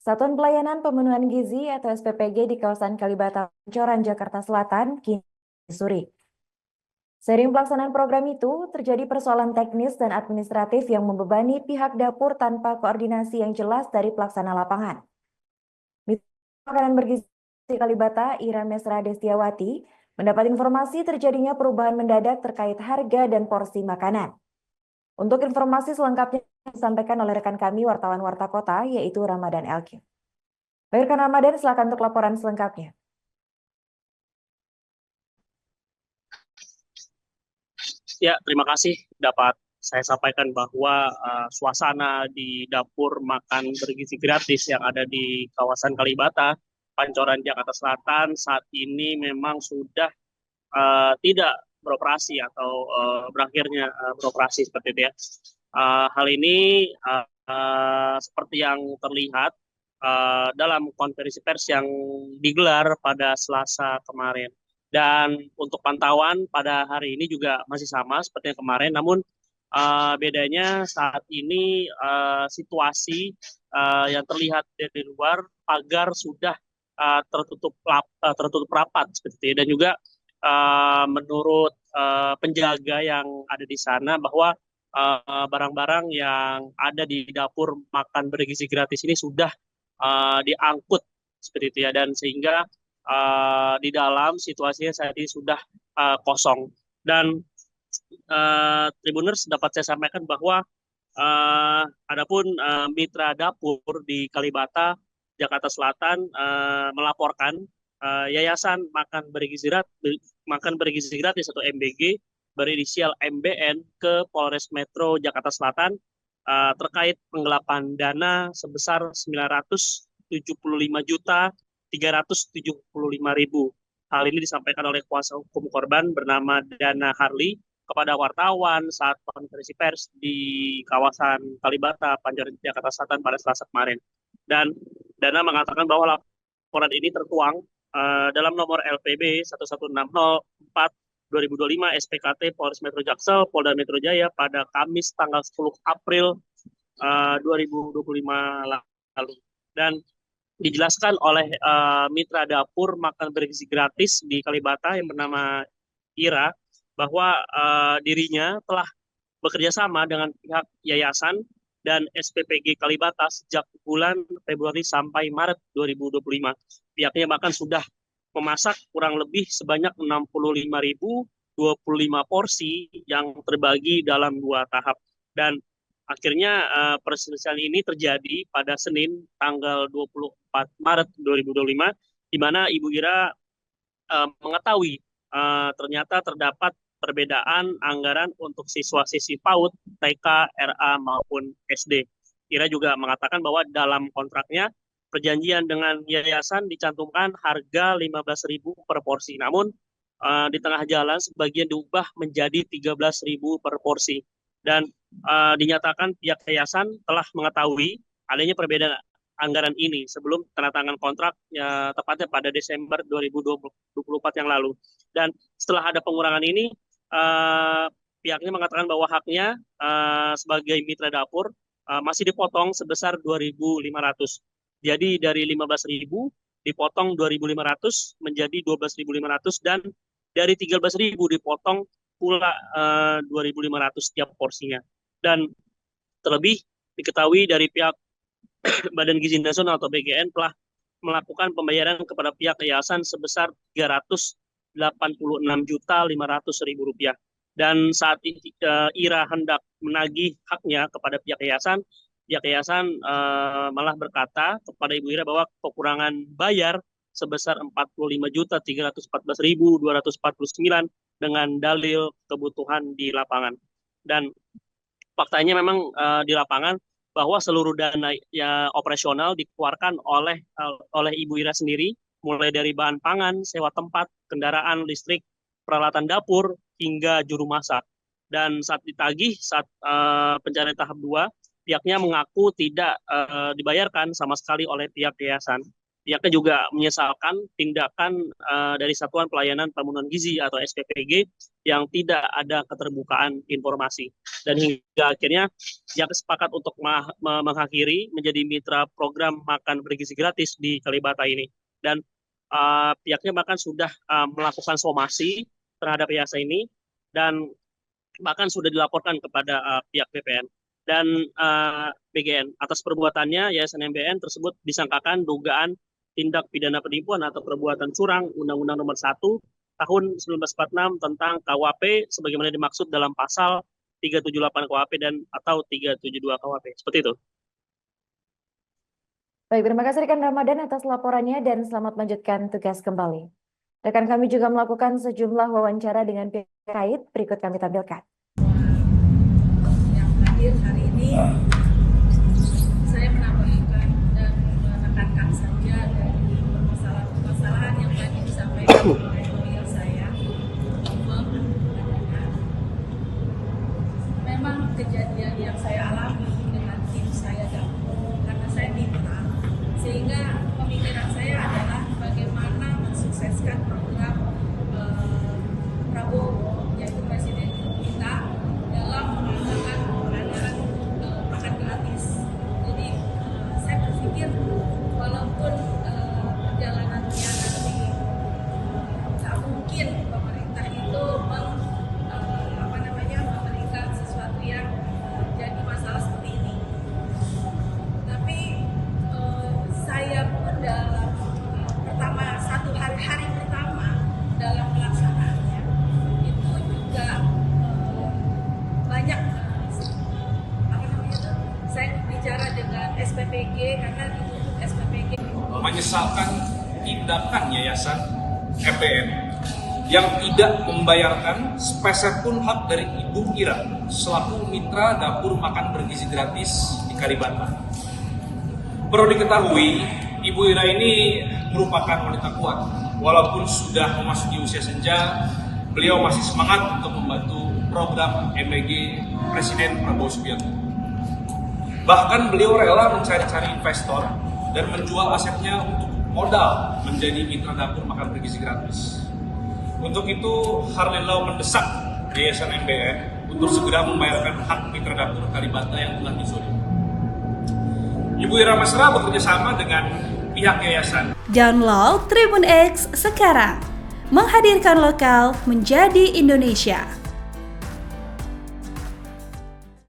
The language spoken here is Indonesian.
Satuan Pelayanan Pemenuhan Gizi atau SPPG di kawasan Kalibata, Pancoran, Jakarta Selatan, kini suri. Seiring pelaksanaan program itu, terjadi persoalan teknis dan administratif yang membebani pihak dapur tanpa koordinasi yang jelas dari pelaksana lapangan. Mitra Makanan Bergizi Kalibata, Ira Mesra Destiawati, mendapat informasi terjadinya perubahan mendadak terkait harga dan porsi makanan. Untuk informasi selengkapnya disampaikan oleh rekan kami wartawan Warta Kota, yaitu Ramadan Elkin. Baik, rekan Ramadan, silakan untuk laporan selengkapnya. Ya, terima kasih dapat saya sampaikan bahwa suasana di dapur makan bergizi gratis yang ada di kawasan Kalibata, Pancoran, Jakarta Selatan saat ini memang sudah tidak beroperasi atau berakhirnya beroperasi seperti itu ya. Hal ini seperti yang terlihat dalam konferensi pers yang digelar pada Selasa kemarin. Dan untuk pantauan pada hari ini juga masih sama seperti yang kemarin, namun bedanya saat ini situasi yang terlihat dari luar pagar sudah tertutup rapat seperti itu. Dan juga menurut penjaga yang ada di sana bahwa barang-barang yang ada di dapur makan bergizi gratis ini sudah diangkut seperti itu ya, dan sehingga di dalam situasinya saat ini sudah kosong. Dan Tribuners, dapat saya sampaikan bahwa adapun mitra dapur di Kalibata, Jakarta Selatan melaporkan Yayasan Makan Bergizi Gratis atau MBG berinisial MBN ke Polres Metro Jakarta Selatan terkait penggelapan dana sebesar 975.375.000. Hal ini disampaikan oleh kuasa hukum korban bernama Dana Harley kepada wartawan saat konferensi pers di kawasan Kalibata, Pancoran, Jakarta Selatan pada Selasa kemarin. Dan Dana mengatakan bahwa laporan ini tertuang dalam nomor LPB 11604 2025 SPKT Polres Metro Jaksel Polda Metro Jaya pada Kamis tanggal 10 April 2025 lalu. Dan dijelaskan oleh mitra dapur makan bergizi gratis di Kalibata yang bernama Ira bahwa dirinya telah bekerja sama dengan pihak yayasan dan SPPG Kalibata sejak bulan Februari sampai Maret 2025. Pihaknya bahkan sudah memasak kurang lebih sebanyak 65.025 porsi yang terbagi dalam 2 tahap. Dan akhirnya perselisihan ini terjadi pada Senin tanggal 24 Maret 2025, di mana Ibu Ira mengetahui ternyata terdapat perbedaan anggaran untuk siswa-siswi PAUD, TK, RA maupun SD. Ira juga mengatakan bahwa dalam kontraknya perjanjian dengan yayasan dicantumkan harga 15.000 per porsi. Namun di tengah jalan sebagian diubah menjadi 13.000 per porsi. Dan dinyatakan pihak yayasan telah mengetahui adanya perbedaan anggaran ini sebelum tanda tangan kontrak tepatnya pada Desember 2024 yang lalu. Dan setelah ada pengurangan ini, pihaknya mengatakan bahwa haknya sebagai mitra dapur masih dipotong sebesar 2.500. Jadi dari 15.000 dipotong 2.500 menjadi 12.500, dan dari 13.000 dipotong pula 2.500 setiap porsinya. Dan terlebih diketahui dari pihak Badan Gizi Nasional atau BGN telah melakukan pembayaran kepada pihak yayasan sebesar 386.500.000 rupiah. Dan saat ini Ira hendak menagih haknya kepada pihak yayasan malah berkata kepada Ibu Ira bahwa kekurangan bayar sebesar 45.314.249 dengan dalil kebutuhan di lapangan. Dan faktanya memang di lapangan bahwa seluruh dana operasional dikeluarkan oleh Ibu Ira sendiri, mulai dari bahan pangan, sewa tempat, kendaraan listrik, peralatan dapur, hingga juru masak. Dan saat ditagih, saat pencarian tahap 2, pihaknya mengaku tidak dibayarkan sama sekali oleh pihak yayasan. Pihaknya juga menyesalkan tindakan dari Satuan Pelayanan Pemenuhan Gizi atau SPPG yang tidak ada keterbukaan informasi. Dan hingga akhirnya pihak sepakat untuk mengakhiri menjadi mitra program makan bergizi gratis di Kalibata ini. Dan pihaknya bahkan sudah melakukan somasi terhadap yayasan ini dan bahkan sudah dilaporkan kepada pihak BPN dan BGN. Atas perbuatannya, Yayasan MBN tersebut disangkakan dugaan tindak pidana penipuan atau perbuatan curang Undang-Undang Nomor 1 Tahun 1946 tentang KUHP sebagaimana dimaksud dalam pasal 378 KUHP dan atau 372 KUHP. Seperti itu. Baik, terima kasih rekan Ramadan atas laporannya dan selamat melanjutkan tugas kembali. Rekan kami juga melakukan sejumlah wawancara dengan pihak terkait, berikut kami tampilkan. Yang hadir hari ini, saya menambahkan dan menekankan saja dari permasalahan yang tadi disampaikan oleh beliau saya. Memang kejadian yang saya alami dengan tim saya dahulu karena saya mitra, sehingga pemikiran saya adalah bagaimana mensukseskan program Prabowo, yaitu Presiden kita, dalam mengadakan makan gratis. Jadi saya berpikir walaupun perjalanannya nanti tak mungkin pemerintah itu memberikan sesuatu yang jadi masalah seperti ini. Tapi saya pun dalam hari pertama dalam pelaksanaannya itu juga banyak saya bicara dengan SPPG karena itu SPPG menyesalkan tindakan Yayasan MBN yang tidak membayarkan sepeser pun hak dari Ibu Ira selaku mitra dapur makan bergizi gratis di Kalibata. Perlu diketahui, Ibu Ira ini merupakan wanita kuat. Walaupun sudah memasuki usia senja, beliau masih semangat untuk membantu program MBG Presiden Prabowo Subianto. Bahkan beliau rela mencari-cari investor dan menjual asetnya untuk modal menjadi mitra dapur makan bergizi gratis. Untuk itu, Harlelau mendesak Yayasan MBN untuk segera membayarkan hak mitra dapur Kalibata yang telah dizolimi. Ibu Ira Mesra bekerja sama dengan pihak yayasan. Download Tribun X sekarang, menghadirkan lokal menjadi Indonesia.